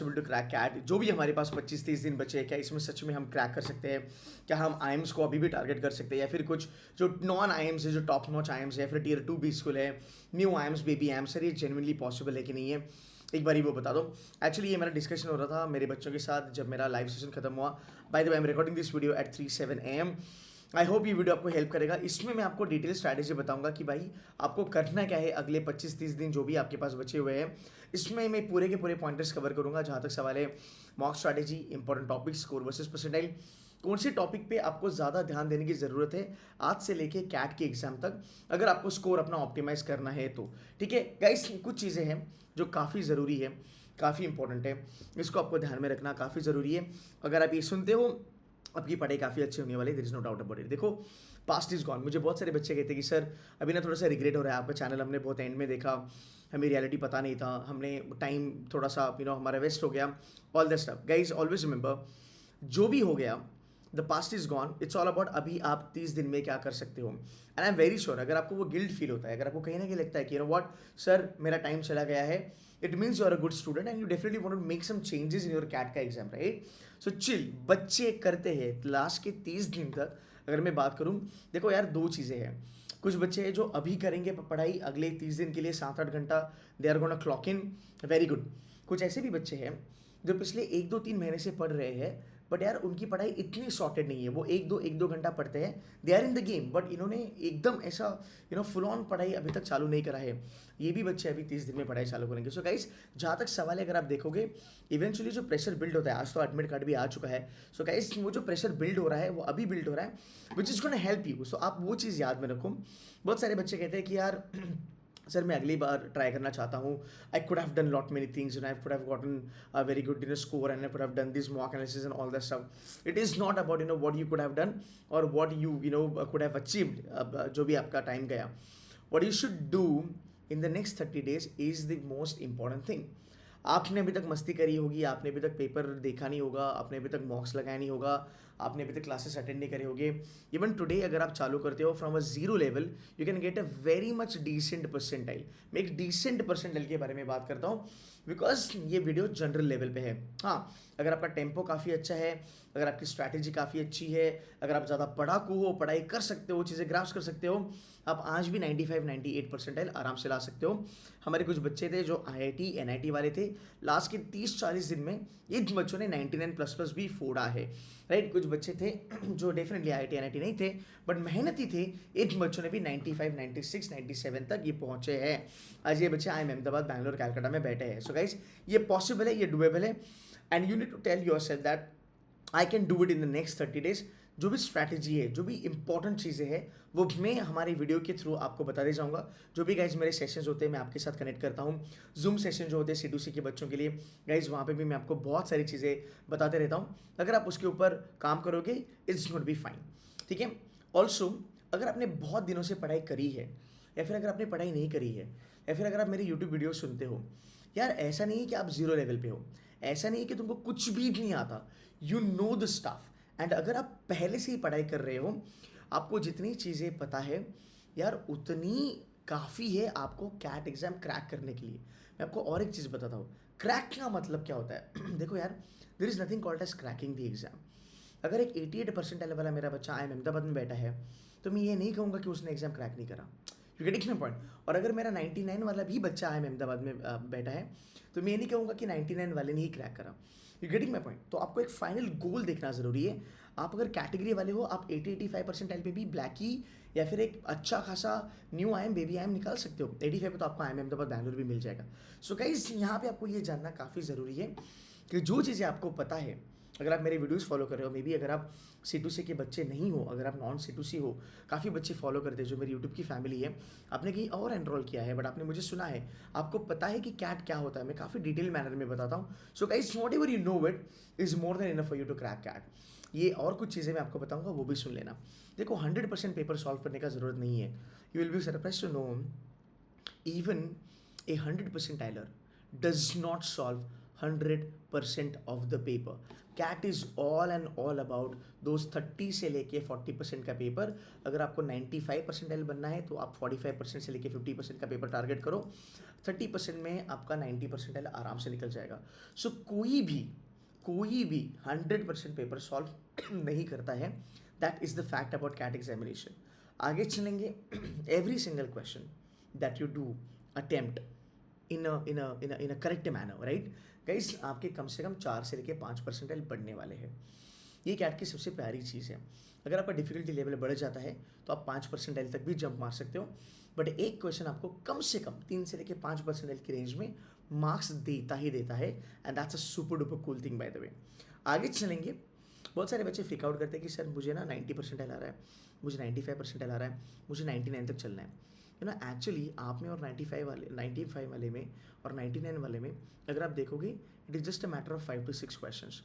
To crack cat, जो भी हमारे पास 25-30 दिन बचे हैं, क्या इसमें सच में हम क्रैक कर सकते हैं? क्या हम आईएम्स को अभी भी टारगेट कर सकते हैं, या फिर कुछ जो नॉन आईएम्स है, जो टॉप नॉच आईएम्स है, फिर टियर 2 बी स्कूल है, new IIMs, baby IIMs, sir ये जेन्युइनली पॉसिबल है कि नहीं है? एक बार ही वो बता दो। एक्चुअली ये मेरा डिस्कशन हो रहा था मेरे बच्चों के साथ जब मेरा लाइव सेशन खत्म हुआ। Bye the way, I am recording this video at 3:07 AM। I hope ये वीडियो आपको हेल्प करेगा। इसमें मैं आपको डिटेल स्ट्रैटेजी बताऊंगा कि भाई आपको करना क्या है अगले 25-30 दिन जो भी आपके पास बचे हुए हैं। इसमें मैं पूरे के पूरे पॉइंटर्स कवर करूंगा। जहाँ तक सवाल है mock strategy, important topic, score versus percentile, कौन से टॉपिक पे आपको ज़्यादा ध्यान देने की ज़रूरत है आज से लेके कैट के एग्जाम तक, अगर आपको स्कोर अपना ऑप्टिमाइज करना है तो। ठीक है गाइस, कुछ चीज़ें हैं जो काफ़ी ज़रूरी है, काफ़ी इंपॉर्टेंट है, इसको आपको ध्यान में रखना काफ़ी ज़रूरी है। अगर आप ये सुनते हो आपकी पढ़ाई काफ़ी अच्छी होने वाली है, there is no doubt about it. देखो, पास्ट इज गॉन। मुझे बहुत सारे बच्चे कहते हैं कि सर अभी ना थोड़ा सा रिग्रेट हो रहा है, आपका चैनल हमने बहुत एंड में देखा, हमें रियलिटी पता नहीं था, हमने टाइम थोड़ा सा हमारा वेस्ट हो गया, all the stuff. Guys always remember, जो भी हो गया the past is gone, it's all about अभी आप 30 दिन में क्या कर सकते हो। And I am very sure, अगर आपको वो गिल्ट फील होता है, अगर आपको कहीं ना कहीं लगता है कि यू नो व्हाट सर मेरा टाइम चला गया है, it means you are a good student and you definitely want to make some changes in your CAT का एग्जाम, राइट? सो चिल, बच्चे करते हैं लास्ट के 30 दिन तक। अगर मैं बात करूँ, देखो यार, दो चीज़ें हैं। कुछ बच्चे हैं जो अभी करेंगे पढ़ाई अगले 30 दिन के लिए 7-8 घंटा, they are gonna clock in, very good. कुछ ऐसे भी बच्चे हैं जो पिछले 1-2-3 महीने से पढ़ रहे हैं, बट यार उनकी पढ़ाई इतनी सॉर्टेड नहीं है, वो एक दो घंटा पढ़ते हैं, they are in the game, but इन्होंने एकदम ऐसा फुल ऑन पढ़ाई अभी तक चालू नहीं करा है। ये भी बच्चे अभी 30 दिन में पढ़ाई चालू करेंगे। सो गाइस, जहाँ तक सवाल है, अगर आप देखोगे इवेंचुअली जो प्रेशर बिल्ड होता है, आज तो एडमिट कार्ड भी आ चुका है। सो गाइस, वो जो प्रेशर बिल्ड हो रहा है वो अभी बिल्ड हो रहा है, which is gonna help you. So आप वो चीज़ याद में रखो। बहुत सारे बच्चे कहते हैं कि यार सर मैं अगली बार ट्राई करना चाहता हूँ, I could have done lot many things, I could have gotten a very good score and I could have done this mock analysis and all that stuff. It is not about what you could have done or what you could have achieved, जो भी आपका time गया। what you should do in the next 30 days is the most important thing. आपने अभी तक मस्ती करी होगी, आपने अभी तक पेपर देखा नहीं होगा, आपने अभी तक मॉक्स लगाया नहीं होगा, आपने अभी तक क्लासेस अटेंड नहीं करे होगे। इवन टुडे अगर आप चालू करते हो from a zero level, you can get a very much decent percentile. मैं एक डिसेंट परसेंटाइल के बारे में बात करता हूँ बिकॉज ये वीडियो जनरल लेवल पे है। हाँ, अगर आपका टेम्पो काफ़ी अच्छा है, अगर आपकी स्ट्रैटेजी काफ़ी अच्छी है, अगर आप ज़्यादा पढ़ाकू हो, पढ़ाई कर सकते हो, चीज़ें ग्राफ्स कर सकते हो, आप आज भी 95-98 परसेंटाइल आराम से ला सकते हो। हमारे कुछ बच्चे थे जो IIT NIT वाले थे, लास्ट के 30-40 दिन में इन बच्चों ने 99++ भी फोड़ा है, राइट? कुछ बच्चे थे जो डेफिनेटली IIT NIT नहीं थे बट मेहनती थे, इन बच्चों ने भी 95, 96, 97 तक ये पहुंचे हैं। आज ये बच्चे IIM अहमदाबाद, बैंगलोर, कैलकाटा में बैठे हैं। सो गाइस, ये पॉसिबल है, ये डुएबल है, and you need to tell yourself that I can do it in the next 30 days. जो भी स्ट्रैटेजी है, जो भी इंपॉर्टेंट चीज़ें हैं, वो मैं हमारी वीडियो के थ्रू आपको बताते जाऊंगा। जो भी गाइज मेरे सेशंस होते हैं मैं आपके साथ कनेक्ट करता हूँ। जूम सेशन जो होते हैं C2C के बच्चों के लिए, गाइज वहाँ पे भी मैं आपको बहुत सारी चीज़ें बताते रहता हूँ। अगर आप उसके ऊपर काम करोगे, इट्स नॉट बी फाइन। ठीक है? ऑल्सो, अगर आपने बहुत दिनों से पढ़ाई करी है, या फिर अगर आपने पढ़ाई नहीं करी है, या फिर अगर आप मेरी यूट्यूब वीडियो सुनते हो, यार ऐसा नहीं है कि आप जीरो लेवल पे हो, ऐसा नहीं है कि तुमको कुछ भी नहीं आता, you know the staff. And अगर आप पहले से ही पढ़ाई कर रहे हो, आपको जितनी चीज़ें पता है यार, उतनी काफ़ी है आपको कैट एग्ज़ाम क्रैक करने के लिए। मैं आपको और एक चीज़ बताता हूँ, क्रैक का मतलब क्या होता है। देखो यार, there is nothing called as cracking the exam. अगर एक 88 परसेंटाइल वाला मेरा बच्चा IIM अहमदाबाद में बैठा है, तो मैं ये नहीं कहूँगा कि उसने एग्ज़ाम क्रैक नहीं करा। You getting my point? और अगर मेरा 99 वाला भी बच्चा IIM अहमदाबाद में बैठा है, तो मैं ये नहीं कहूँगा कि 99 वाले ने ही क्रैक करा। You getting my point? तो आपको एक फाइनल गोल देखना ज़रूरी है। आप अगर कैटेगरी वाले हो, आप 80-85 परसेंटाइल पे भी ब्लैकी या फिर एक अच्छा खासा न्यू IIM, बेबी IIM निकाल सकते हो। 85 पे तो आपको IIM अहमदाबाद, बैंगलोर भी मिल जाएगा। सो गाइस, यहाँ पे आपको ये जानना काफ़ी ज़रूरी है कि जो चीज़ें आपको पता है, अगर आप मेरे वीडियोस फॉलो कर रहे हो, मे बी अगर आप C2C के बच्चे नहीं हो, अगर आप नॉन C2C हो, काफ़ी बच्चे फॉलो करते हैं जो मेरी यूट्यूब की फैमिली है, आपने कहीं और एनरोल किया है बट आपने मुझे सुना है, आपको पता है कि कैट क्या होता है, मैं काफ़ी डिटेल मैनर में बताता हूँ। So guys, whatever you know it is more than enough for you to crack CAT. ये और कुछ चीज़ें मैं आपको बताऊंगा, वो भी सुन लेना। देखो, 100% पेपर सॉल्व करने का ज़रूरत नहीं है। You will be surprise to know, even a 100 percentiler does not solve 100% of the paper. CAT is all and all about those 30 से लेके 40% का पेपर. अगर आपको 95 परसेंटाइल बनना है तो आप 45% से लेके 50% का पेपर टारगेट करो. 30% में आपका 90 परसेंटाइल आराम से निकल जाएगा. सो कोई भी 100% पेपर सॉल्व नहीं करता है. That is the fact about CAT examination. आगे चलेंगे. Every single question that you do attempt in a correct manner, right guys, आपके कम से कम 4 से लेके 5 परसेंटाइल बढ़ने वाले हैं. ये कैट की सबसे प्यारी चीज़ है. अगर आपका डिफिकल्टी लेवल बढ़ जाता है तो आप 5 परसेंटाइल तक भी जंप मार सकते हो. बट एक क्वेश्चन आपको कम से कम 3 से लेके 5 परसेंटाइल की रेंज में मार्क्स देता ही देता है. And that's a super duper cool thing bye the वे. आगे चलेंगे. बहुत सारे बच्चे फ्रिक आउट करते हैं कि सर मुझे ना 90 परसेंटाइल आ रहा है, मुझे 95 परसेंटाइल आ रहा है, मुझे 99 तक चलना है. एक्चुअली आप में और 95 वाले में और 99 वाले में अगर आप देखोगे, it is just a matter of 5 to 6 questions.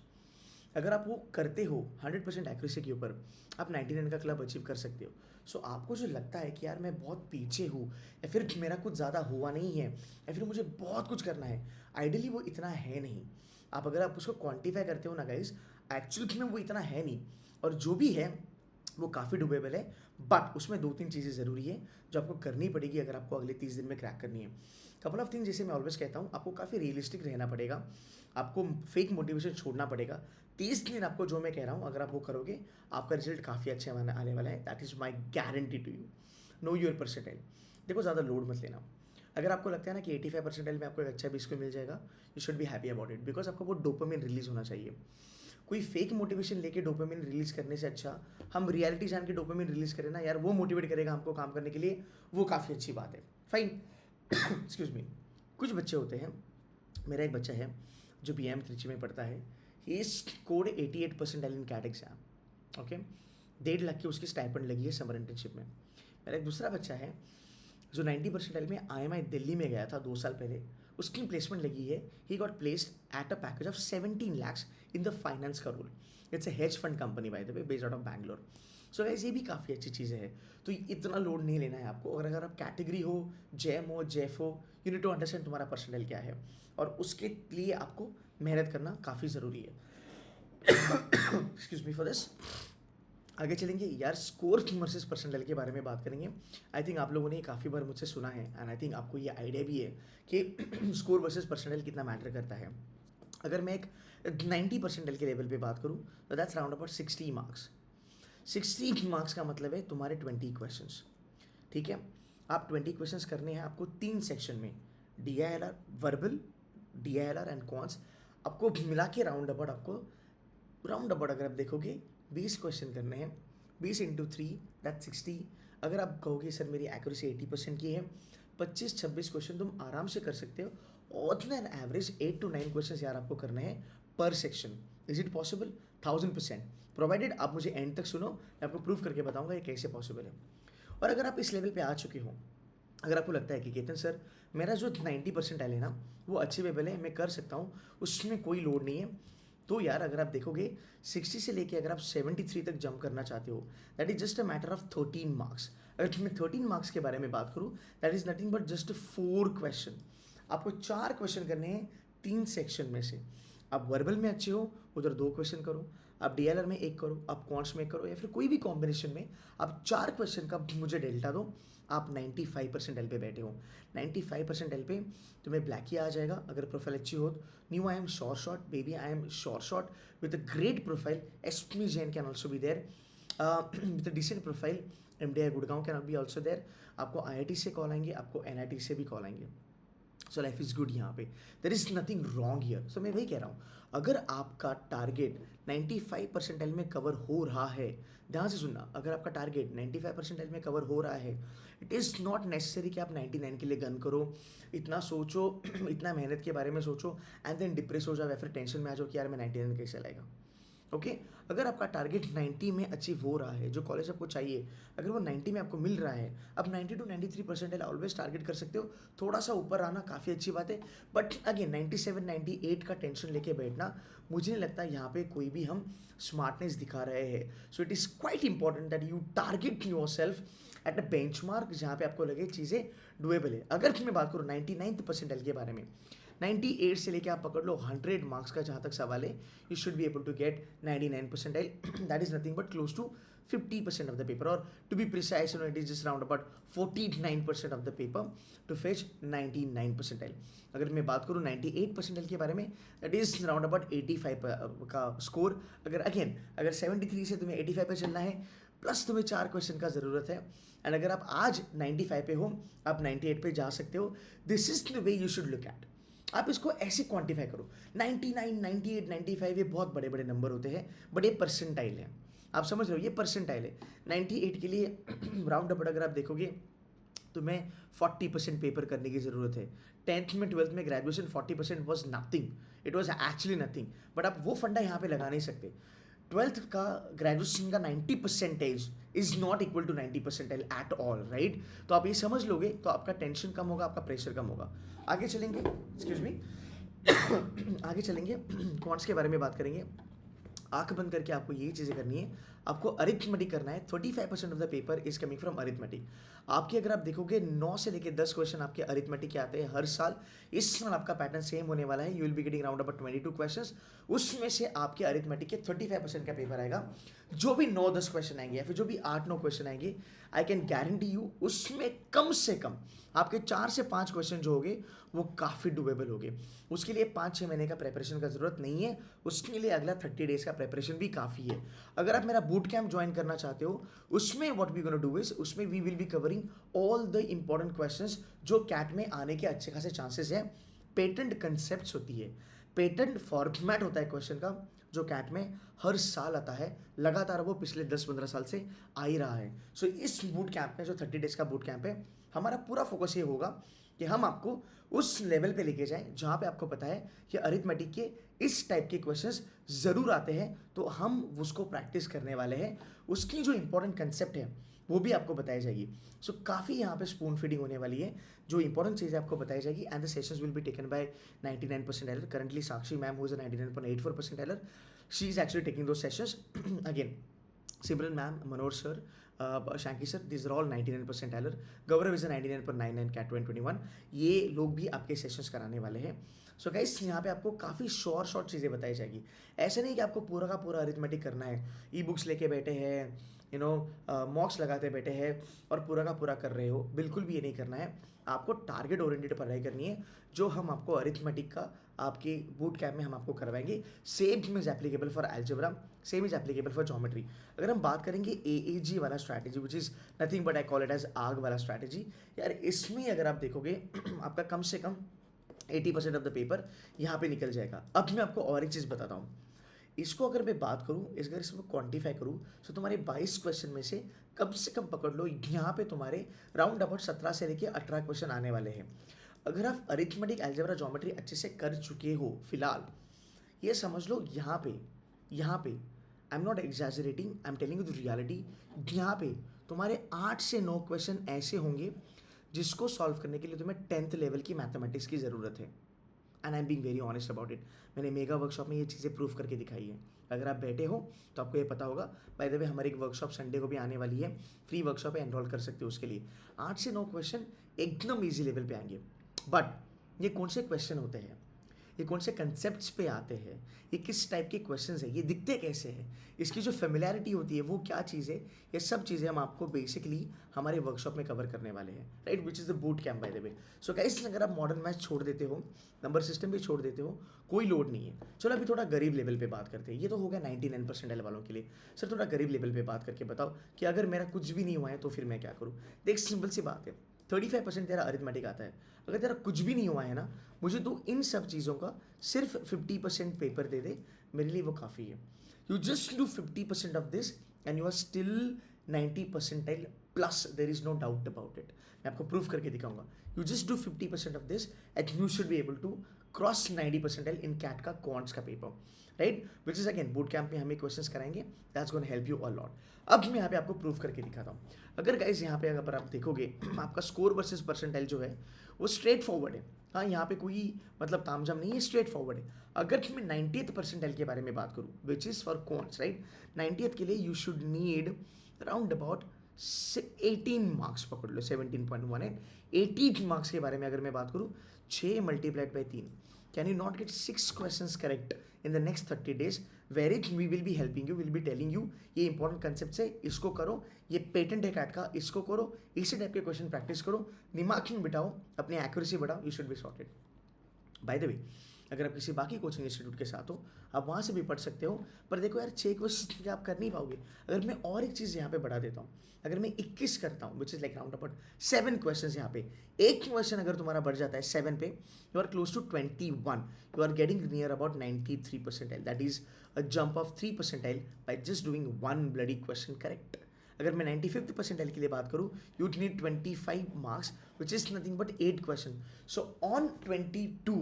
अगर आप वो करते हो 100% एक्यूरेसी के ऊपर, आप 99 का क्लब अचीव कर सकते हो. सो आपको जो लगता है कि यार मैं बहुत पीछे हूँ, या फिर मेरा कुछ ज़्यादा हुआ नहीं है, या फिर मुझे बहुत कुछ करना है, आइडियली वो इतना है नहीं. अगर आप उसको क्वान्टिफाई करते हो ना गाइज, एक्चुअली में वो इतना है नहीं. और जो भी है वो काफ़ी डुबेबल है. बट उसमें 2-3 चीज़ें ज़रूरी है जो आपको करनी पड़ेगी अगर आपको अगले 30 दिन में क्रैक करनी है. कपल ऑफ थिंग्स, जैसे मैं ऑलवेज कहता हूँ, आपको काफ़ी रियलिस्टिक रहना पड़ेगा. आपको फेक मोटिवेशन छोड़ना पड़ेगा. 30 दिन आपको जो मैं कह रहा हूँ, अगर आप वो करोगे, आपका रिजल्ट काफ़ी अच्छे आने वाला है. That is my guarantee to you. Know your percentile. देखो, ज़्यादा लोड मत लेना. अगर आपको लगता है ना कि 85 परसेंटाइल में आपको एक अच्छा 20 को मिल जाएगा, you should be happy about it, because आपको वो डोपामिन रिलीज होना चाहिए. कोई फेक मोटिवेशन लेके डोपामिन रिलीज करने से अच्छा हम रियलिटी जान के डोपामिन रिलीज करें ना यार, वो मोटिवेट करेगा हमको काम करने के लिए. वो काफ़ी अच्छी बात है. फाइन. Excuse me. कुछ बच्चे होते हैं, मेरा एक बच्चा है जो BM त्रिची में पढ़ता है. He scored 88 percentile in CAT exam. Okay, 1.5 lakh की उसकी स्टाइपेंड लगी है समर इंटर्नशिप में. मेरा एक दूसरा बच्चा है जो 90 परसेंटाइल में IMI दिल्ली में गया था 2 साल पहले. उसकी प्लेसमेंट लगी है. He got placed at a package of 17 lakhs in the finance का role. It's a hedge fund company by the way, based out of Bangalore. So वैसे ये भी काफ़ी अच्छी चीज़ें हैं. तो इतना लोड नहीं लेना है आपको. और अगर आप कैटेगरी हो, जेम हो, जेफ हो, यू नीड टू अंडरस्टैंड तुम्हारा परसेंटाइल क्या है, और उसके लिए आपको मेहनत करना काफ़ी ज़रूरी है. Excuse me for this. आगे चलेंगे यार, स्कोर वर्सेस परसेंटाइल के बारे में बात करेंगे. आई थिंक आप लोगों ने काफ़ी बार मुझसे सुना है, एंड आई थिंक आपको ये आइडिया भी है कि स्कोर वर्सेस परसेंटाइल कितना मैटर करता है. अगर मैं एक 90 परसेंटाइल के लेवल पे बात करूँ तो that's round about 60 marks. 60 marks का मतलब है तुम्हारे 20 क्वेश्चंस. ठीक है, आप 20 क्वेश्चंस करने हैं आपको 3 सेक्शन में, DILR, verbal, DILR and quants. आपको मिला के राउंड अबाउट अगर आप देखोगे 20 क्वेश्चन करने हैं. 20 into 3 दैट 60. अगर आप कहोगे सर मेरी एक्यूरेसी 80% की है, 25-26 क्वेश्चन तुम आराम से कर सकते हो. On an average 8 to 9 question यार आपको करने हैं पर section. Is it possible? 1000%, provided आप मुझे एंड तक सुनो. मैं आपको प्रूव करके बताऊंगा ये कैसे पॉसिबल है. और अगर आप इस लेवल पे आ चुके हो, अगर आपको लगता है कि केतन सर मेरा जो 90 परसेंटाइल है ना वो अच्छे लेवल है, मैं कर सकता हूँ, उसमें कोई लोड नहीं है, तो यार अगर आप देखोगे 60 से लेके अगर आप 73 तक जंप करना चाहते हो, that is just a matter of 13 marks. अगर मैं 13 मार्क्स के बारे में बात करूँ, that is nothing but just 4 question. आपको 4 क्वेश्चन करने हैं 3 सेक्शन में से. आप वर्बल में अच्छे हो, उधर 2 क्वेश्चन करो. आप DLR में 1 करो, आप क्वांट्स में करो, या फिर कोई भी कॉम्बिनेशन में आप 4 क्वेश्चन का मुझे डेल्टा दो. आप 95 परसेंटाइल पे बैठे हो. 95 परसेंटाइल पे तुम्हें ब्लैक ही आ जाएगा अगर प्रोफाइल अच्छी हो. New I am short baby, I am short with a great profile. SP Jain can also be there with a decent profile. MDI Gurgaon can be also there. आपको IIT से कॉल आएंगे, आपको NIT से भी कॉल आएंगे. So life is good. यहाँ पे there is nothing wrong here. So मैं वही कह रहा हूँ, अगर आपका टारगेट 95 परसेंटाइल में कवर हो रहा है, ध्यान से सुनना, अगर आपका टारगेट 95 परसेंटाइल में कवर हो रहा है, इट इज़ नॉट नेसेसरी कि आप 99 के लिए गन करो, इतना सोचो, इतना मेहनत के बारे में सोचो, एंड देन डिप्रेस हो जाओ या फिर टेंशन में आ जाओ कि यार मैं 99 कैसे लाएगा. ओके, अगर आपका टारगेट 90 में अचीव हो रहा है, जो कॉलेज आपको चाहिए, अगर वो 90 में आपको मिल रहा है, अब 90 to 93 परसेंटाइल ऑलवेज टारगेट कर सकते हो. थोड़ा सा ऊपर आना काफ़ी अच्छी बात है, बट अगेन 97 98 का टेंशन लेके बैठना, मुझे नहीं लगता यहाँ पे कोई भी हम स्मार्टनेस दिखा रहे हैं. So it is quite important that you target your self at a benchmark जहाँ पे आपको लगे चीज़ें डुएबल है. अगर मैं बात करूँ 99th परसेंटाइल के बारे में, 98 से लेके आप पकड़ लो 100 मार्क्स का जहाँ तक सवाल है, you should be able to get 99 percentile. That is nothing but close to 50% of the paper, or to be precise, it is just around about 49% of the paper to fetch 99 percentile. अगर मैं बात करूँ 98 percentile के बारे में, that is around about 85 का score. अगर 73 से तुम्हें 85 पे चलना है, प्लस तुम्हें 4 क्वेश्चन का ज़रूरत है, एंड अगर आप आज 95 पे हो, आप 98 पे जा सकते हो. This is the way you should look at. आप इसको ऐसे क्वांटिफाई करो. 99, 98, 95 ये बहुत बड़े बड़े नंबर होते हैं, बड़े परसेंटाइल हैं. आप समझ रहे हो, ये परसेंटाइल है. 98 के लिए राउंड अबाउट अगर आप देखोगे तो मैं 40% पेपर करने की ज़रूरत है. 10th में 12th में graduation 40% was nothing, it was actually nothing. But आप वो फंडा यहाँ पे लगा नहीं सकते. 12th का ग्रेजुएशन का 90% is not equal to 90% at all, right. तो आप ये समझ लोगे तो आपका टेंशन कम होगा, आपका प्रेशर कम होगा. आगे चलेंगे, एक्सक्यूज मी, आगे चलेंगे, क्वांट्स के बारे में बात करेंगे. आंख बंद करके आपको यही चीज़ें करनी है. आपको अरिथमेटिक करना है. 35% of the paper is coming from arithmetic. आपके अगर आप देखोगे 9 से लेके 10 क्वेश्चन आपके अरिथमेटिक के आते हैं हर साल. इस साल आपका पैटर्न सेम होने वाला है. You will be getting round about 22 questions. उसमें से आपके अरिथमेटिक के 35% का पेपर आएगा. जो भी 9-10 क्वेश्चन आएंगे या फिर जो भी 8-9 क्वेश्चन आएंगे, आई कैन गारंटी यू उसमें कम से कम आपके 4 से 5 क्वेश्चन जो होंगे वो काफ़ी डुबेबल होंगे. उसके लिए 5-6 महीने का प्रेपरेशन का ज़रूरत नहीं है. उसके लिए अगला 30 डेज़ का प्रेपरेशन भी काफ़ी है. अगर आप मेरा बूट कैंप ज्वाइन करना चाहते हो, उसमें what we gonna do is, उसमें we will be covering all the important questions जो कैट में आने के अच्छे खासे चांसेस हैं. पेटेंट कंसेप्ट्स होती है, पेटेंट फॉर्मेट होता है क्वेश्चन का, जो कैट में हर साल आता है लगातार. वो पिछले 10-15 साल से आ ही रहा है. सो इस बूट कैंप में जो 30 डेज़ का बूट कैंप है, हमारा पूरा फोकस ये होगा कि हम आपको उस लेवल पे लेके जाएं जहाँ पे आपको पता है कि अरिथमेटिक के इस टाइप के क्वेश्चंस ज़रूर आते हैं, तो हम उसको प्रैक्टिस करने वाले हैं. उसकी जो इंपॉर्टेंट कंसेप्ट है वो भी आपको बताई जाएगी. सो काफ़ी यहाँ पे स्पून फीडिंग होने वाली है. जो इंपॉर्टेंट चीज़ें आपको बताई जाएगी, and the sessions will be taken by 99% एलर. Currently Sakshi ma'am who is a 99.84% एलर, शी इज एक्चुअली टेकिंग दो sessions. Again Simran ma'am, Manoj sir, Shanky sir, these are all 99% एलर. Gaurav is 99.99 CAT 2021. ये लोग भी आपके सेशंस कराने वाले हैं. सो गाइस यहाँ पे आपको काफ़ी शॉर्ट चीज़ें बताई जाएगी. ऐसा नहीं कि आपको पूरा का पूरा अरिथमेटिक करना है, ई बुक्स लेके बैठे हैं, मॉक्स लगाते बैठे हैं और पूरा का पूरा कर रहे हो. बिल्कुल भी ये नहीं करना है. आपको टारगेट ओरिएंटेड पढ़ाई करनी है, जो हम आपको अरिथमेटिक का आपके बूट कैंप में हम आपको करवाएंगे. Same is applicable for algebra, same is applicable for geometry. अगर हम बात करेंगे AAG वाला strategy, which is nothing but I call it as आग वाला स्ट्रैटेजी, यार इसमें अगर आप देखोगे आपका कम से कम 80% ऑफ द पेपर यहाँ पे निकल जाएगा. अब मैं आपको और एक चीज़ बताता हूँ. इसको अगर मैं बात करूँ, अगर इसको क्वान्टिफाई करूँ, तो तुम्हारे 22 क्वेश्चन में से कम पकड़ लो, यहाँ पे तुम्हारे राउंड अबाउट 17 से लेके 18 क्वेश्चन आने वाले हैं. अगर आप अरिथमेटिक, अलजेब्रा, ज्योमेट्री अच्छे से कर चुके हो फिलहाल, ये समझ लो यहाँ पे आई am not exaggerating, I am telling you the reality. यहाँ पे तुम्हारे 8 से 9 क्वेश्चन ऐसे होंगे जिसको सॉल्व करने के लिए तुम्हें 10th लेवल की मैथमेटिक्स की ज़रूरत है. And I am being very honest about it. मैंने मेगा वर्कशॉप में ये चीज़ें प्रूव करके दिखाई है. अगर आप बैठे हो तो आपको ये पता होगा. बाय द वे हमारी एक वर्कशॉप संडे को भी आने वाली है, फ्री वर्कशॉप है, एनरोल कर सकते हो उसके लिए. 8 से 9 क्वेश्चन एकदम ईजी लेवल पे आएंगे. बट ये कौन से क्वेश्चन होते हैं, ये कौन से कंसेप्ट्स पे आते हैं, ये किस टाइप के क्वेश्चंस हैं, ये दिखते कैसे हैं, इसकी जो फेमिलियरिटी होती है वो क्या चीज़ है, ये सब चीज़ें हम आपको बेसिकली हमारे वर्कशॉप में कवर करने वाले हैं, right, which is the boot camp bye the way. So guys, अगर आप मॉडर्न मैथ्स छोड़ देते हो, नंबर सिस्टम भी छोड़ देते हो, कोई लोड नहीं है. चलो अभी थोड़ा गरीब लेवल पे बात करते हैं. ये तो हो गया 99% वालों के लिए. सर थोड़ा गरीब लेवल पे बात करके बताओ कि अगर मेरा कुछ भी नहीं हुआ है तो फिर मैं क्या करूँ. देख, सिंपल सी बात है, 35% तेरा अरिथमेटिक आता है. अगर तेरा कुछ भी नहीं हुआ है ना, मुझे तो इन सब चीज़ों का सिर्फ 50% पेपर दे दे, मेरे लिए वो काफ़ी है. You just do 50% of this and you are still 90% plus, there is no doubt about it. मैं आपको प्रूफ करके दिखाऊंगा. You just do 50% of this and you should be able to cross 90% in CAT का quants का paper, right, which is again boot camp में हमें questions कराएंगे. That's gonna help you a lot. अब मैं यहाँ पे आपको प्रूफ करके दिखाता हूँ. अगर गाइस यहाँ पे अगर आप देखोगे आपका स्कोर वर्सेस परसेंटाइल जो है वो स्ट्रेट फॉरवर्ड है. हाँ, यहाँ पे कोई मतलब तामझाम नहीं है, स्ट्रेट फॉरवर्ड है. अगर मैं 90th परसेंटाइल के बारे में बात करूँ, which is for quants, right, 90th के लिए you should need around about 18 marks पकड़ लो, 17.18. 18 मार्क्स के बारे में अगर मैं बात करूँ 6 multiplied by 3, can you not get 6 questions correct in the next 30 days, where it we will be helping you, will be telling you ये इंपॉर्टेंट कंसेप्ट है, इसको करो, ये पेटेंट है कैट का, इसको करो, इसी टाइप के क्वेश्चन प्रैक्टिस करो, दिमाग में बिठाओ, अपनी एक्यूरेसी बढ़ाओ, you should be sorted. Bye the वे, अगर आप किसी बाकी कोचिंग इंस्टीट्यूट के साथ हो, आप वहाँ से भी पढ़ सकते हो, पर देखो यार 6 क्वेश्चन आप कर नहीं पाओगे. अगर मैं और एक चीज़ यहाँ पे बढ़ा देता हूँ, अगर मैं 21 करता हूँ, which is like round about 7 question यहाँ पे, एक क्वेश्चन अगर तुम्हारा बढ़ जाता है 7 पे, you are close to 21, you are getting near about 93 percentile, that is a jump of 3 percentile by just doing one bloody question correct. अगर मैं 95th परसेंटाइल के लिए बात करूँ, you need 25 marks, which is nothing but 8 question. So on 22,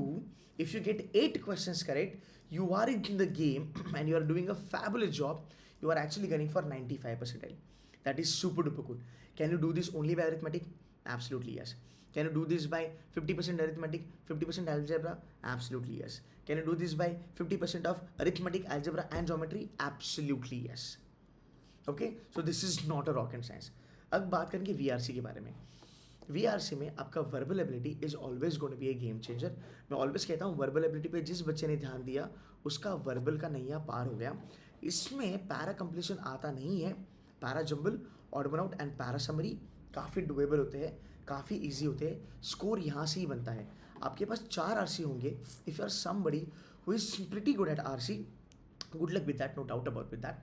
if you get 8 questions correct, you are in the game and you are doing a fabulous job. You are actually gunning for 95 percentile. That is super duper good. Can you do this only by arithmetic? Absolutely yes. Can you do this by 50% arithmetic, 50% algebra? Absolutely yes. Can you do this by 50% of arithmetic, algebra and geometry? Absolutely yes. Okay, so this is not a rocket science. अब बात करेंगे VRC के बारे में. VRC में आपका verbal ability is always going to be a game changer. मैं always कहता हूँ वर्बल एबिलिटी पे जिस बच्चे ने ध्यान दिया उसका वर्बल का नैया पार हो गया. इसमें पैरा कंप्लीशन आता नहीं है. Para jumble, odd one out and para summary काफ़ी डुएबल होते हैं, काफ़ी ईजी होते हैं. स्कोर यहाँ से ही बनता है. आपके पास 4 RC होंगे. If you are somebody who is pretty good at RC, good luck with that, no doubt about with that.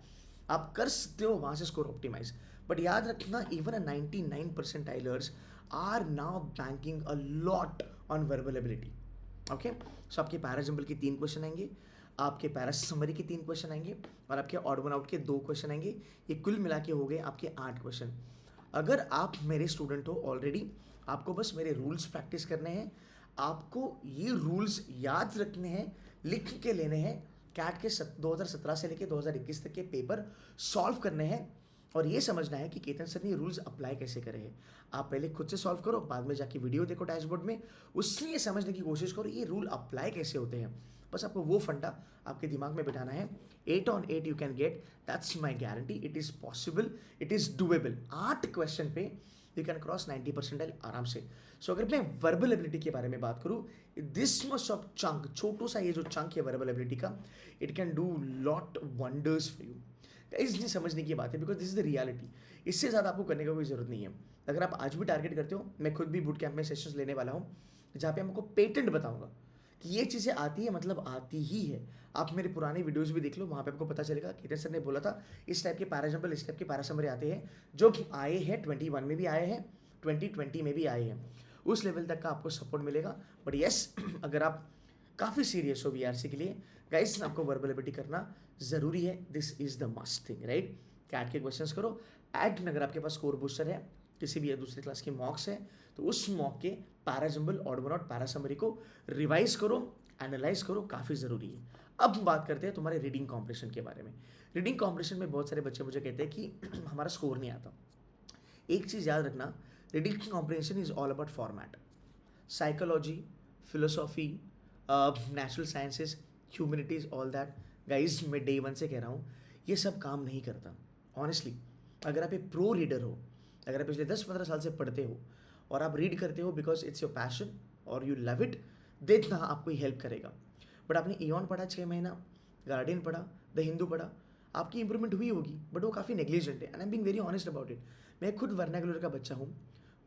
आप कर सकते हो वहाँ से स्कोर ऑप्टिमाइज. बट याद रखना, even a 99 परसेंटाइलर्स are now banking a lot on verbal ability. Okay, so आपके para jumble के 3 क्वेश्चन आएंगे, आपके पैरा समरी के 3 क्वेश्चन आएंगे और आपके ऑड वन आउट के 2 क्वेश्चन आएंगे. ये कुल मिला के हो गए आपके 8 क्वेश्चन. अगर आप मेरे स्टूडेंट हो ऑलरेडी, आपको बस मेरे रूल्स प्रैक्टिस करने हैं. आपको ये रूल्स याद रखने हैं, लिख के लेने हैं. कैट के 2017 से लेकर 2021 तक के पेपर सॉल्व करने हैं और ये समझना है कि केतन सर ने रूल्स अप्लाई कैसे करे हैं. आप पहले खुद से सॉल्व करो, बाद में जाके वीडियो देखो डैशबोर्ड में, उससे ये समझने की कोशिश करो ये रूल अप्लाई कैसे होते हैं. बस आपको वो फंडा आपके दिमाग में बिठाना है. 8 on 8 you can gate, that's my guarantee. It is possible, it is doable. 8 question पे यू कैन क्रॉस 90 परसेंटाइल आराम से. सो अगर मैं वर्बल एबिलिटी के बारे में बात करूँ, दिस मच ऑफ चंक, छोटू सा ये जो चंक है वर्बल एबिलिटी का, it can do lot wonders for you. इसलिए समझने की बात है, because this is the reality. इससे ज़्यादा आपको करने का कोई ज़रूरत नहीं है. अगर आप आज भी टारगेट करते हो, मैं खुद भी बूट कैंप में सेशंस लेने वाला हूँ जहाँ पे आपको पेटेंट बताऊंगा कि ये चीज़ें आती है, मतलब आती ही है. आप मेरे पुराने वीडियोस भी देख लो, वहाँ पे आपको पता चलेगा. केतन सर ने बोला था इस टाइप के पैरा जंबल, इस टाइप के पैरा समरी आते हैं, जो आए हैं 21 में भी आए हैं, 2020 में भी आए हैं. उस लेवल तक का आपको सपोर्ट मिलेगा. बट येस, अगर आप काफ़ी सीरियस हो VRC के लिए, गाइस आपको वर्बल एबिलिटी करना ज़रूरी है. This is the must thing, right. CAT के क्वेश्चंस करो. एड अगर आपके पास स्कोर बूस्टर है, किसी भी दूसरी क्लास के मॉक्स है, तो उस मॉक के para jumble, odd one out, para summary को रिवाइज करो, एनालाइज करो, काफ़ी ज़रूरी है. अब बात करते हैं तुम्हारे रीडिंग कॉम्पिटिशन के बारे में. रीडिंग कॉम्पिटिशन में बहुत सारे बच्चे मुझे कहते हैं कि हमारा स्कोर नहीं आता. एक चीज़ याद रखना, reading competition is all about format. Psychology, philosophy, natural sciences, humanities, all that. Guys मैं डे 1 से कह रहा हूँ, ये सब काम नहीं करता. ऑनेस्टली, अगर आप एक प्रो रीडर हो, अगर आप पिछले 10-15 साल से पढ़ते हो और आप रीड करते हो बिकॉज इट्स योर पैशन और यू लव इट, देखना आपको हेल्प करेगा. बट आपने इयॉन पढ़ा 6 महीना, गार्डियन पढ़ा, द हिंदू पढ़ा, आपकी इंप्रूवमेंट हुई होगी, बट वो काफ़ी नेग्लिजेंट है. And I am being very honest about it. मैं खुद वर्नाकुलर का बच्चा हूँ.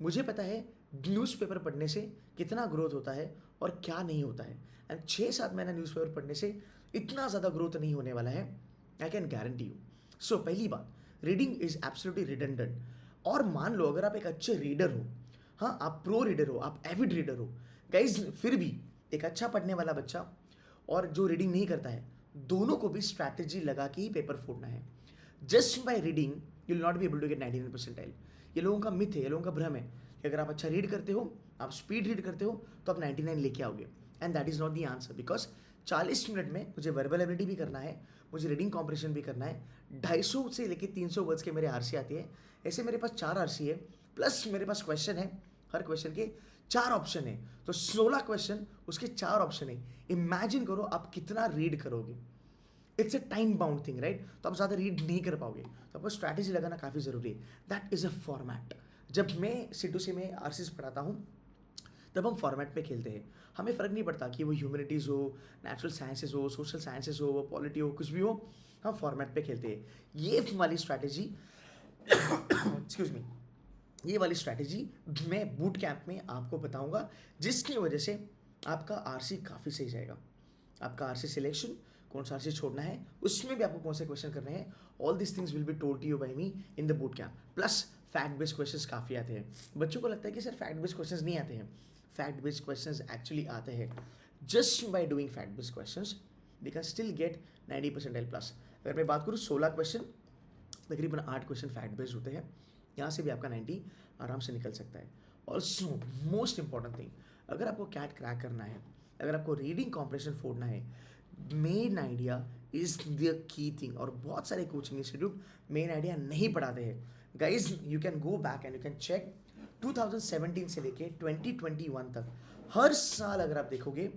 मुझे पता है न्यूज़पेपर पढ़ने से कितना ग्रोथ होता है और क्या नहीं होता है. एंड 6-7 महीना न्यूज़पेपर पढ़ने से इतना ज़्यादा ग्रोथ नहीं होने वाला है, आई कैन गारंटी यू. सो पहली बात, रीडिंग इज़ एब्सोल्युटली रिडंडेंट. और मान लो अगर आप एक अच्छे रीडर हो, हाँ आप प्रो रीडर हो, आप एविड रीडर हो, गाइज फिर भी एक अच्छा पढ़ने वाला बच्चा और जो रीडिंग नहीं करता है, दोनों को भी स्ट्रैटेजी लगा के ही पेपर फोड़ना है. Just by reading you will not be able to get 99 percentile. ये लोगों का मिथ है, ये लोगों का भ्रम है कि अगर आप अच्छा रीड करते हो, आप स्पीड रीड करते हो, तो आप 99 लेके आओगे. And that is not the answer. Because 40 minute में मुझे वर्बल एबिलिटी भी करना है, मुझे रीडिंग कॉम्पिटिशन भी करना है. 250 से लेके 300 वर्ड्स के मेरे RC आते हैं. ऐसे मेरे पास 4 RC है, प्लस मेरे पास क्वेश्चन है, हर क्वेश्चन के 4 ऑप्शन है, तो 16 क्वेश्चन, उसके 4 ऑप्शन है. इमेजिन करो आप कितना रीड करोगे. It's a time bound thing, right. तो आप ज़्यादा रीड नहीं कर पाओगे, तो आपको स्ट्रैटेजी लगाना काफ़ी ज़रूरी है. That is a format. जब मैं C2C में RCs पढ़ाता हूँ, तब हम फॉर्मेट में खेलते हैं। हमें फ़र्क नहीं पड़ता कि वो ह्यूमैनिटीज़ हो, नेचुरल साइंसेज हो, सोशल साइंसेज हो, वो पॉलिटी हो, कुछ भी हो, हम फॉर्मेट पे खेलते हैं। ये वाली स्ट्रैटेजी एक्सक्यूज मी, ये वाली स्ट्रैटेजी मैं बूट कैंप में आपको बताऊंगा, जिसकी वजह से आपका आरसी काफ़ी सही जाएगा। आपका आरसी सिलेक्शन, कौन सा आरसी छोड़ना है, उसमें भी आपको कौन से क्वेश्चन करने हैं, all this things will be told to you by me in the boot camp. Plus fact based questions काफ़ी आते हैं। बच्चों को लगता है कि सर फैक्ट बेस्ड क्वेश्चंस नहीं आते हैं। फैक्ट बेस्ड क्वेश्चंस एक्चुअली आते हैं। Just by doing fact based questions they can still gate 90% plus. अगर मैं बात करूँ 16 क्वेश्चन, तकरीबन 8 क्वेश्चन फैक्ट बेस्ड होते हैं, यहाँ से भी आपका 90 आराम से निकल सकता है। ऑल्सो मोस्ट इंपॉर्टेंट थिंग, अगर आपको कैट क्रैक करना है, अगर आपको रीडिंग कॉम्प्रिहेंशन फोड़ना है, main idea is the key thing. और बहुत सारे कोचिंग इंस्टीट्यूट मेन आइडिया नहीं पढ़ाते हैं। Guys you can go back and you can check 2017 से लेके 2021 तक हर साल अगर आप देखोगे,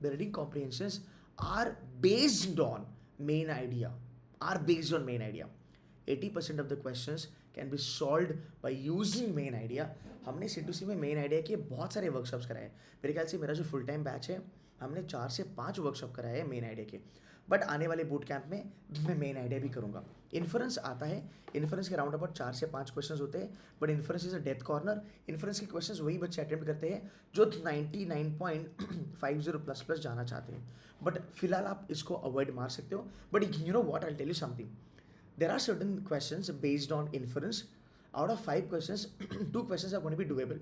the reading comprehensions are based on main idea, are based on main idea. 80% of the questions can be solved by using main idea. हमने C2C में main idea के बहुत सारे वर्कशॉप्स कराए। मेरे ख्याल से मेरा जो फुल टाइम बैच है, हमने 4 से 5 वर्कशॉप कराए हैं मेन आइडिया के। बट आने वाले बूट कैंप में मैं मेन आइडिया भी करूँगा। इन्फ्रेंस आता है, इन्फ्रेंस के राउंड अबाउट 4 से 5 क्वेश्चन होते हैं, but inference is a death corner. Inference के क्वेश्चन वही बच्चे अटेम्प्ट करते हैं जो 99.50 प्लस प्लस जाना चाहते हैं। बट फिलहाल आप इसको अवॉइड मार सकते हो। But you know what, I tell you something, there are certain questions based on inference. Out of 5 questions 2 questions are going to be doable,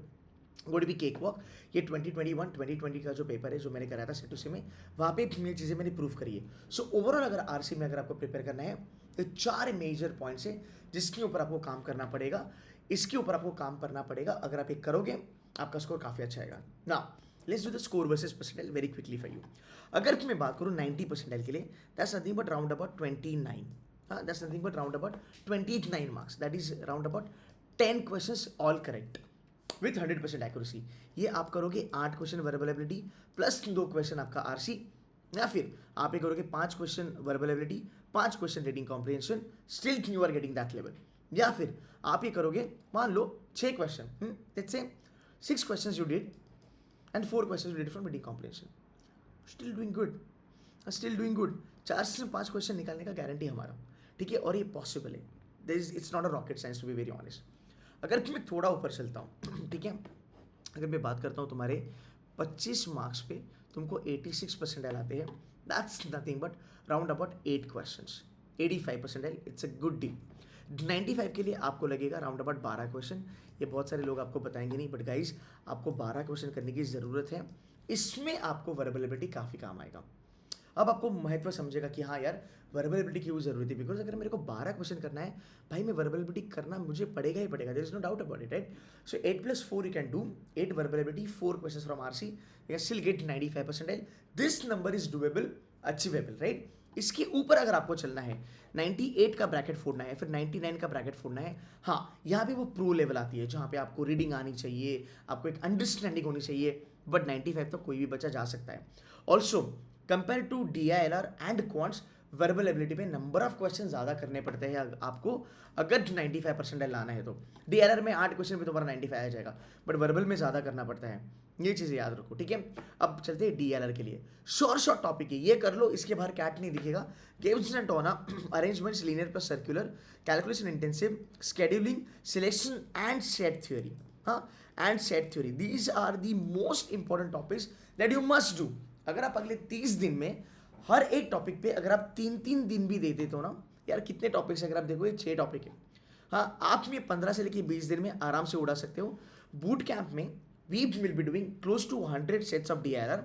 going to be cakewalk. ये 2021 2020 का जो पेपर है जो मैंने कराया था C2C में, वहाँ पे ये चीज़ें मैंने प्रूव करी है। सो ओवरऑल अगर आरसी में अगर आपको प्रिपेयर करना है तो 4 मेजर पॉइंट्स है जिसके ऊपर आपको काम करना पड़ेगा। इसके ऊपर आपको काम करना पड़ेगा। अगर आप ये करोगे आपका स्कोर काफ़ी अच्छा आएगा। ना let's do the score versus percentile very quickly for you. अगर मैं बात करूँ 90 परसेंटाइल के लिए, that's nothing but round about 29. That's nothing but round about 29 marks. That is round about 10 questions all correct with 100% accuracy. ये आप करोगे 8 question verbal ability plus 2 question आपका आरसी, या फिर आप ये करोगे 5 question verbal ability, 5 question reading comprehension, still you are getting that level. या फिर आप ये करोगे, मान लो 6 question, let's say 6 questions you did and 4 questions you did from reading comprehension, still doing good, still doing good. 4 से 5 question निकालने का guarantee हमारा, ठीक है, और ये पॉसिबल है। It's not a rocket science to be very honest. अगर मैं थोड़ा ऊपर चलता हूँ, ठीक है, अगर मैं बात करता हूँ तुम्हारे 25 मार्क्स पे तुमको 86 परसेंटाइल आते हैं, that's nothing but round about 8 questions, 85 percentile, it's a good deal. 95 के लिए आपको लगेगा राउंड अबाउट 12 क्वेश्चन। ये बहुत सारे लोग आपको बताएंगे नहीं, बट गाइज आपको 12 क्वेश्चन करने की ज़रूरत है। इसमें आपको वर्बल एबिलिटी काफ़ी काम आएगा। अब आपको महत्व समझेगा कि हाँ यार वर्बल एबिलिटी क्यों ज़रूरी है, बिकॉज अगर मेरे को 12 क्वेश्चन करना है भाई, मैं वर्बल एबिलिटी करना मुझे पड़ेगा ही पड़ेगा, there is no doubt about it, right. So 8+4 you can do 8 verbal ability, 4 question from RC, you can still get 95 percentile. This number is doable, achievable, right. इसके ऊपर अगर आपको चलना है, 98 का ब्रैकेट फोड़ना है, फिर 99 का ब्रैकेट फोड़ना है, हाँ यहाँ पे वो प्रो लेवल आती है जहाँ पे आपको रीडिंग आनी चाहिए, आपको एक अंडरस्टैंडिंग होनी चाहिए, बट 95 तक कोई भी बच्चा जा सकता है। Also compare to DILR and quants, verbal ability पे नंबर ऑफ क्वेश्चन ज़्यादा करने पड़ते हैं आपको अगर 95 परसेंटाइल लाना है तो। DILR में 8 क्वेश्चन पे तुम्हारा 95 आ जाएगा, बट वर्बल में ज़्यादा करना पड़ता है। ये चीज़ें याद रखो, ठीक है। अब चलते हैं DILR के लिए। शॉर्ट टॉपिक है, ये कर लो, इसके बाहर कैट नहीं दिखेगा। गिब्स एंड टोना, arrangements linear plus circular, calculation intensive, scheduling, selection and set theory, हाँ and set theory, these are the most important topics that you must do. अगर आप अगले 30 दिन में हर एक टॉपिक पे अगर आप 3-3 दिन भी दे देते हो ना यार, कितने टॉपिक्स अगर आप देखो, ये 6 टॉपिक है, हाँ आप में 15 से लेकर 20 दिन में आराम से उड़ा सकते हो। बूट कैंप में we will be doing close to 100 sets of DILR,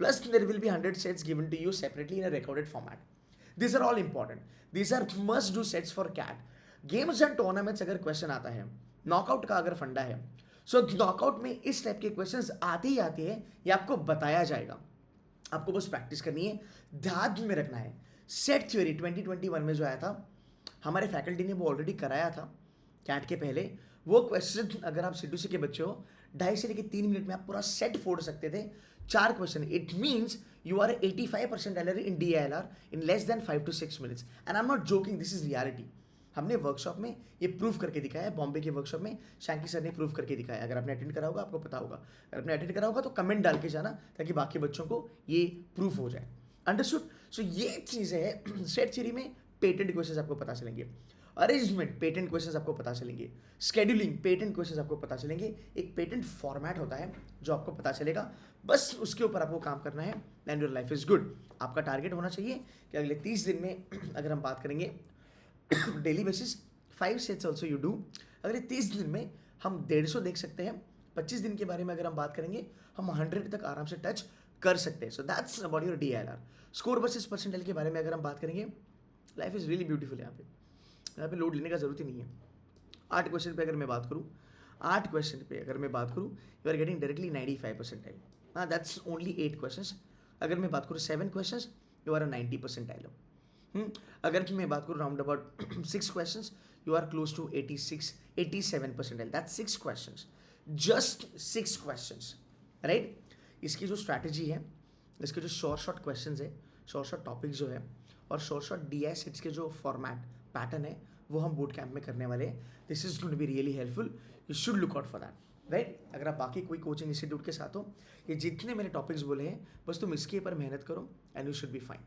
plus there will be 100 sets given to you separately in a recorded format. This are all important, this are must do sets for CAT. Games and tournaments अगर question आता है, knockout का अगर फंडा है, सो knockout में इस type के क्वेश्चंस आते ही आते हैं, ये आपको बताया जाएगा, आपको बस प्रैक्टिस करनी है, ध्यान में रखना है। सेट थ्योरी 2021 में जो आया था, हमारे फैकल्टी ने वो ऑलरेडी कराया था कैट के पहले। वो क्वेश्चन अगर आप C2C के बच्चे हो, 2.5 से लेकर 3 मिनट में आप पूरा सेट फोड़ सकते थे, 4 question. It means you are 85 percentile in DILR in less than 5 to 6 minutes, and I am not joking, this is reality. हमने वर्कशॉप में ये प्रूव करके दिखाया है, बॉम्बे के वर्कशॉप में शैंकी सर ने प्रूव करके दिखाया है। अगर आपने अटेंड करा होगा आपको पता होगा, अगर आपने अटेंड करा होगा तो कमेंट डाल के जाना ताकि बाकी बच्चों को ये प्रूफ हो जाए। अंडरस्टूड? सो ये चीज़ें है सेट थ्योरी में पेटेंट क्वेश्चंस आपको पता चलेंगे, अरेंजमेंट पेटेंट क्वेश्चंस आपको पता चलेंगे, शेड्यूलिंग पेटेंट क्वेश्चंस आपको पता चलेंगे, एक पेटेंट फॉर्मेट होता है जो आपको पता चलेगा, बस उसके ऊपर आपको काम करना है and your life is good. आपका टारगेट होना चाहिए कि अगले 30 दिन में अगर हम बात करेंगे daily basis 5 sets also you do, अगले 30 दिन में हम 150 देख सकते हैं। 25 दिन के बारे में अगर हम बात करेंगे हम 100 तक आराम से टच कर सकते हैं। So that's about your DILR। Score versus percentile के बारे में अगर हम बात करेंगे, लाइफ इज़ रियली ब्यूटीफुल। यहाँ पे लोड लेने का जरूरत ही नहीं है। 8 क्वेश्चन पे अगर मैं बात करूँ, 8 क्वेश्चन पे अगर मैं बात करूँ, you are getting directly 95 percentile. हाँ, दैट्स ओनली 8 क्वेश्चन। अगर मैं बात करूँ 7 क्वेश्चन, यू आर 90 परसेंटाइल। अगर मैं बात करूँ round about 6 question, you are close to 87 percentile. That's 6 question, just 6 question, right. इसकी जो स्ट्रैटेजी है, इसके जो शॉर्ट क्वेश्चन है, शॉर्ट टॉपिक जो है, और शॉर्ट DI सेट्स के जो फॉर्मेट पैटर्न है वो हम बूट कैंप में करने वाले हैं। This is going to be really helpful, you should look out for that, right. अगर आप बाकी कोई कोचिंग इंस्टीट्यूट के साथ हो, ये जितने मैंने टॉपिक्स बोले हैं बस तुम इसके ऊपर मेहनत करो and you should be fine.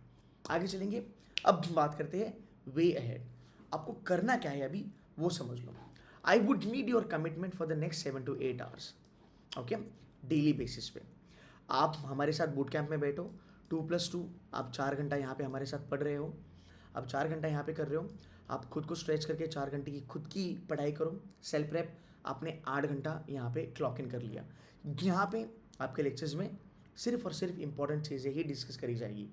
आगे चलेंगे, अब बात करते हैं वे अहेड। आपको करना क्या है अभी वो समझ लो। I would need your commitment for the next 7 to 8 hours, okay, daily basis पे। आप हमारे साथ बूट कैंप में बैठो, 2+2 आप 4 घंटा यहाँ पे हमारे साथ पढ़ रहे हो, आप 4 घंटा यहाँ पे कर रहे हो, आप खुद को स्ट्रेच करके 4 घंटे की खुद की पढ़ाई करो, सेल्फ प्रेप। आपने 8 घंटा यहाँ पे क्लॉक इन कर लिया। यहाँ पे आपके लेक्चर्स में सिर्फ और सिर्फ इंपॉर्टेंट चीज़ें ही डिस्कस करी जाएगी,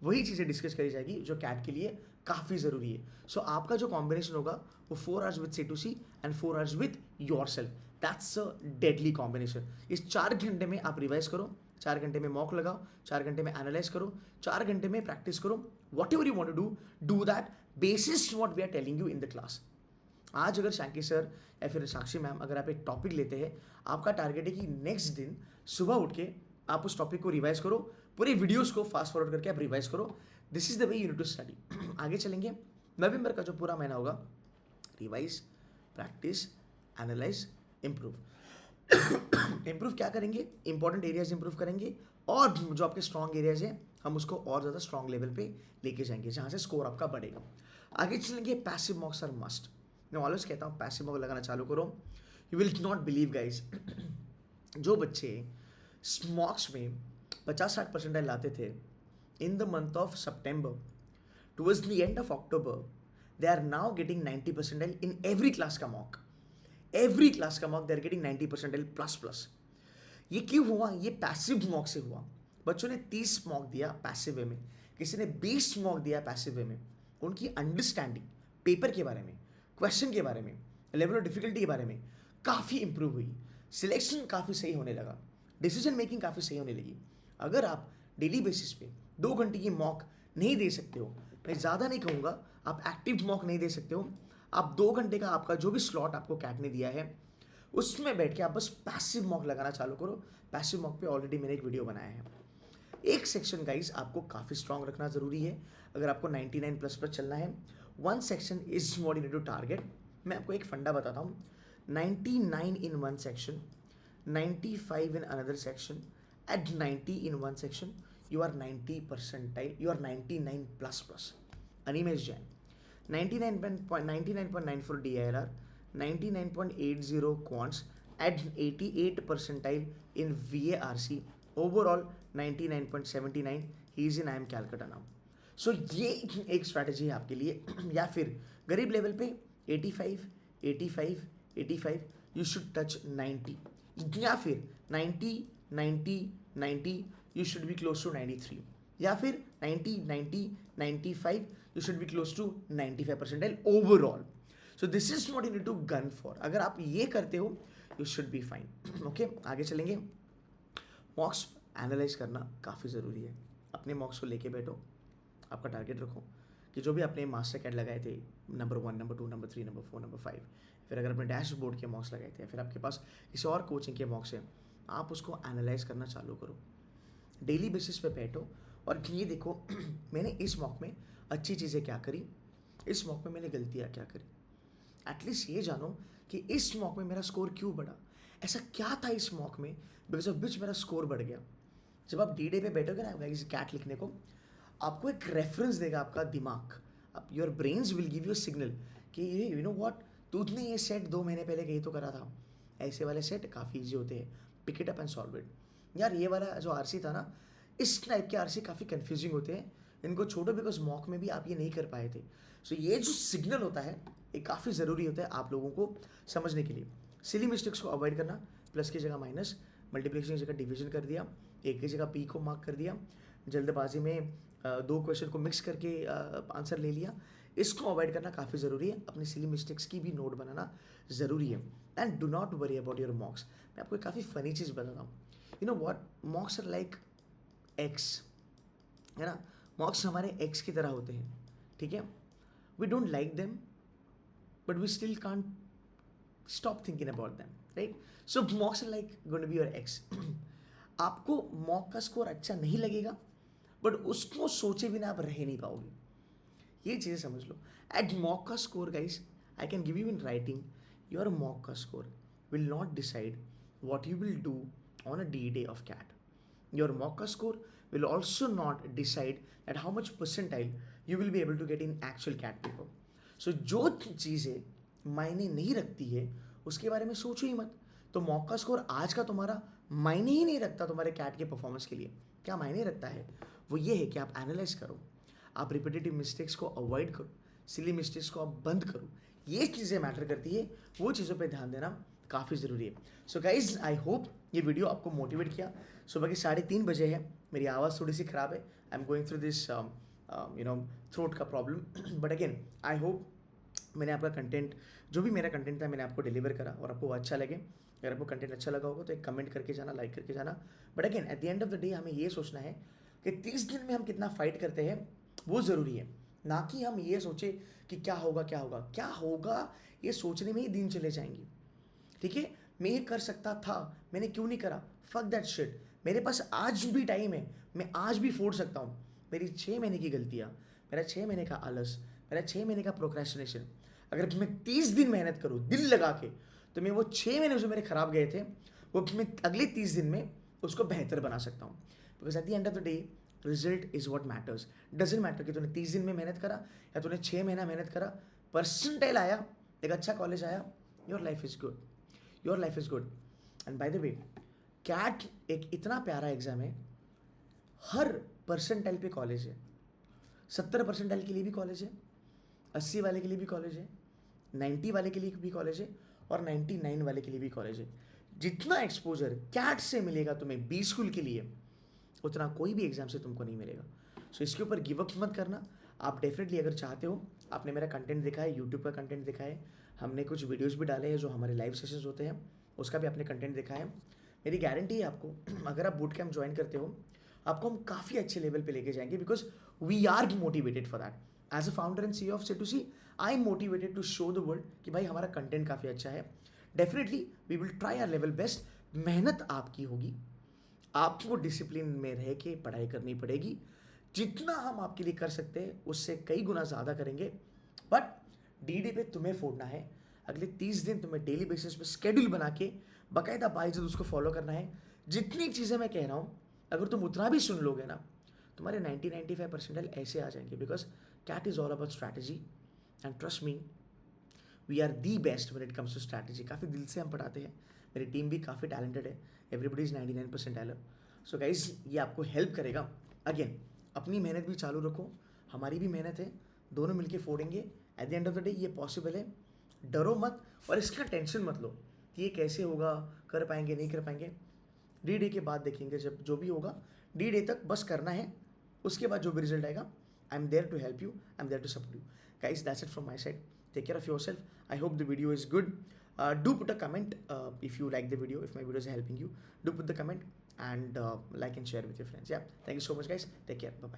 वही चीज़ें डिस्कस करी जाएगी जो कैट के लिए काफ़ी ज़रूरी है। सो आपका जो कॉम्बिनेशन होगा वो 4 hours with C2C and 4 hours with your self, that's a deadly combination. इस 4 घंटे में आप रिवाइज करो, 4 घंटे में मॉक लगाओ, 4 घंटे में एनालाइज करो, 4 घंटे में प्रैक्टिस करो। Whatever you want to do that basis what we are telling you in the class. आज अगर शैंकी सर या फिर साक्षी मैम अगर आप एक टॉपिक लेते हैं, आपका टारगेट है कि नेक्स्ट दिन सुबह उठ के आप उस टॉपिक को रिवाइज करो, पूरे वीडियोस को फास्ट फॉरवर्ड करके आप रिवाइज करो। This is the way you need to study. आगे चलेंगे, नवंबर का जो पूरा महीना होगा, revise, practice, analyse, improve. Improve क्या करेंगे? इंपॉर्टेंट एरियाज इंप्रूव करेंगे, और जो आपके स्ट्रॉन्ग एरियाज हैं हम उसको और ज़्यादा स्ट्रॉन्ग लेवल पे लेके जाएंगे जहाँ से स्कोर आपका बढ़ेगा। आगे चलेंगे, पैसिव मॉक्स आर मस्ट। मैं ऑलवेज कहता हूँ पैसिव मॉक लगाना चालू करो, you will not believe guys. जो बच्चे मॉक्स में 50-60 परसेंटाइल लाते थे in the month of September, towards the end of October, they are now getting 90 percentile in every class का mock. Every class का mock they are getting 90 percentile plus. ये क्यों हुआ? ये पैसिव मॉक से हुआ। बच्चों ने 30 मॉक दिया पैसिव वे में, किसी ने 20 मॉक दिया पैसिव वे में। उनकी अंडरस्टैंडिंग पेपर के बारे में, क्वेश्चन के बारे में, लेवल ऑफ डिफिकल्टी के बारे में काफ़ी इंप्रूव हुई, सिलेक्शन काफ़ी सही होने लगा, डिसीजन मेकिंग काफ़ी सही होने लगी। अगर आप डेली बेसिस पे 2 घंटे की मॉक नहीं दे सकते हो, मैं ज़्यादा नहीं कहूँगा, आप एक्टिव मॉक नहीं दे सकते हो, आप 2 घंटे का आपका जो भी स्लॉट आपको कैट ने दिया है उसमें बैठ के आप बस पैसिव मॉक लगाना चालू करो। पैसिव मॉक पे ऑलरेडी मैंने एक वीडियो बनाया है। एक सेक्शन गाइज आपको काफ़ी स्ट्रांग रखना ज़रूरी है अगर आपको 99+ पर चलना है। 1 section is what you need to target. मैं आपको एक फंडा बताता हूँ, 99 in 1 section, 95 in another section, at 90 in 1 section, you are 90 percentile, you are 99++. Animesh Jain, 99.94 DILR, 99.80 quants, at 88 percentile in VARC, overall 99.79. he is in IIM Calcutta now. So ये एक strategy है आपके लिए। या फिर गरीब लेवल पे 85, 85, 85, you should touch 90, या फिर 90, 90, 90, you should be close to 93, या फिर 90, 90, 95, you should be close to 95 percentile overall. So this is what you need to gun for. अगर आप ये करते हो you should be fine. Okay, आगे चलेंगे। मॉक्स एनालाइज करना काफ़ी ज़रूरी है। अपने मॉक्स को लेके बैठो, आपका टारगेट रखो कि जो भी आपने मास्टर कैट लगाए थे, number 1, number 2, number 3, number 4, number 5, फिर अगर आपने डैशबोर्ड के मॉक्स लगाए थे, फिर आपके पास किसी और कोचिंग के मॉक्स हैं, आप उसको एनालाइज करना चालू करो। डेली बेसिस पे बैठो और ये देखो मैंने इस मॉक में अच्छी चीज़ें क्या करी, इस मॉक में मैंने गलतियाँ क्या करी, एटलीस्ट ये जानो कि इस मॉक में मेरा स्कोर क्यों बढ़ा, ऐसा क्या था इस मॉक में बिकॉज ऑफ विच मेरा स्कोर बढ़ गया। जब आप डी डे पे बैठोगे ना गाइस कैट लिखने को, आपको एक रेफरेंस देगा आपका दिमाग, आप your brains will give you signal कि ये यू नो व्हाट, तुझने ये सेट 2 महीने पहले कहीं तो करा था। ऐसे वाले सेट काफ़ी ईजी होते हैं, pick it up and solve it. यार ये वाला जो आरसी था ना, इस टाइप के आरसी काफ़ी कन्फ्यूजिंग होते हैं, इनको छोड़ो बिकॉज मॉक में भी आप ये नहीं कर पाए थे। सो ये जो सिग्नल होता है ये काफ़ी ज़रूरी होता है आप लोगों को समझने के लिए। सिली मिस्टेक्स को अवॉइड करना, प्लस की जगह माइनस, मल्टीप्लिकेशन की जगह डिवीजन कर दिया, एक की जगह पी को मार्क कर दिया, जल्दबाजी में 2 क्वेश्चन को मिक्स करके आंसर ले लिया, इसको अवॉइड करना काफ़ी ज़रूरी है। अपनी सिली मिस्टेक्स की भी नोट बनाना ज़रूरी है। And do not worry about your mocks. मैं आपको एक काफ़ी फ़नी चीज़ बताता हूँ, you know what, mocks are like ex, है ना, मॉक्स हमारे एक्स की तरह होते हैं, ठीक है। We don't like them but we still can't stop thinking about them, right. So mocks are like going to be your ex. आपको मॉक का स्कोर अच्छा नहीं लगेगा बट उसको सोचे बिना आप रह नहीं पाओगे, ये चीज़ें समझ लो। एट मॉक का score guys, I can give you in writing, your mock का score will not decide what you will do on a D day of CAT. Your mock score will also not decide at how much percentile you will be able to get in actual CAT paper. So जो चीज़ें मायने नहीं रखती है उसके बारे में सोचो ही मत। तो मॉक का स्कोर आज का तुम्हारा मायने ही नहीं रखता तुम्हारे कैट के परफॉर्मेंस के लिए। क्या मायने रखता है वो ये है कि आप एनालाइज करो, आप रिपीटेटिव मिस्टेक्स को अवॉइड करो, सिली मिस्टेक्स को आप बंद करो, ये चीज़ें मैटर करती है, वो चीज़ों पे ध्यान देना काफ़ी ज़रूरी है। सो गाइज आई होप ये वीडियो आपको मोटिवेट किया। सुबह के 3:30 बजे है, मेरी आवाज़ थोड़ी सी ख़राब है, I am going through this you know throat का problem, but again I hope मैंने आपका कंटेंट, जो भी मेरा कंटेंट था मैंने आपको डिलीवर करा और आपको अच्छा लगे। अगर आपको कंटेंट अच्छा लगा होगा तो एक कमेंट करके जाना, लाइक करके जाना। But again eight the end of the day हमें ये सोचना है कि 30 दिन में हम कितना फाइट करते हैं वो ज़रूरी है, ना कि हम ये सोचे कि क्या होगा क्या होगा क्या होगा, ये सोचने में ही दिन चले जाएंगे, ठीक है। मैं ये कर सकता था, मैंने क्यों नहीं करा, फक दैट शिट, मेरे पास आज भी टाइम है, मैं आज भी फोड़ सकता हूँ। मेरी 6 महीने की गलतियाँ, मेरा 6 महीने का आलस, मेरा 6 महीने का प्रोक्रेस्टिनेशन, अगर मैं 30 दिन मेहनत करूँ दिल लगा के, तो मैं वो 6 महीने जो मेरे खराब गए थे वो मैं अगले 30 दिन में उसको बेहतर बना सकता हूँ। Because at the end of the day result is what matters. Doesn't matter कि तूने 30 दिन में मेहनत करा या तूने 6 महीना मेहनत करा, परसेंटाइल आया, एक अच्छा कॉलेज आया, your life is good, your life is good. And by the way CAT एक इतना प्यारा एग्जाम है, हर परसेंटाइल पे कॉलेज है। 70 परसेंटाइल के लिए भी कॉलेज है, 80 वाले के लिए भी कॉलेज है, 90 वाले के लिए भी कॉलेज है और 99 वाले के लिए भी कॉलेज है। जितना एक्सपोजर कैट से मिलेगा तुम्हें बी स्कूल के लिए, उतना कोई भी एग्जाम से तुमको नहीं मिलेगा। सो इसके ऊपर गिव अप मत करना। आप डेफिनेटली अगर चाहते हो, आपने मेरा कंटेंट देखा है, यूट्यूब का कंटेंट देखा है, हमने कुछ वीडियोस भी डाले हैं जो हमारे लाइव सेशंस होते हैं, उसका भी आपने कंटेंट देखा है। मेरी गारंटी है आपको, अगर आप बूट कैम्प ज्वाइन करते हो, आपको हम काफ़ी अच्छे लेवल पे लेके जाएंगे, because we are motivated for that. As a founder and CEO of C2C, I am motivated to show the world कि भाई हमारा कंटेंट काफ़ी अच्छा है। Definitely we will try our level best. मेहनत आपकी होगी, आपको डिसिप्लिन में रह के पढ़ाई करनी पड़ेगी। जितना हम आपके लिए कर सकते हैं उससे कई गुना ज़्यादा करेंगे, बट डी पे तुम्हें फोड़ना है। अगले 30 दिन तुम्हें डेली बेसिस पे स्केड्यूल बना के बाकायदा बाइज उसको फॉलो करना है। जितनी चीज़ें मैं कह रहा हूँ अगर तुम उतना भी सुन लोगे ना, तुम्हारे 90-95 परसेंटाइल ऐसे आ जाएंगे, because CAT is all about strategy and trust me, we are the best when it comes to strategy. काफ़ी दिल से हम पढ़ाते हैं, मेरी टीम भी काफ़ी टैलेंटेड है, एवरीबडी इज़ 99 परसेंटाइलर। सो गाइज ये आपको हेल्प करेगा। अगेन अपनी मेहनत भी चालू रखो, हमारी भी मेहनत है, दोनों मिलके फोड़ेंगे। At the end of the day ये पॉसिबल है, डरो मत और इसका टेंशन मत लो कि ये कैसे होगा, कर पाएंगे नहीं कर पाएंगे। डी के बाद देखेंगे, जब जो भी होगा डी तक बस करना है, उसके बाद जो भी रिजल्ट आएगा, I am there to help you, I am there to support you. Guys that's it from my side, take care of yourself. I hope the video is good. Do put a comment if you like the video, if my videos are helping you. Do put the comment and like and share with your friends. Yeah, thank you so much guys, take care, bye bye.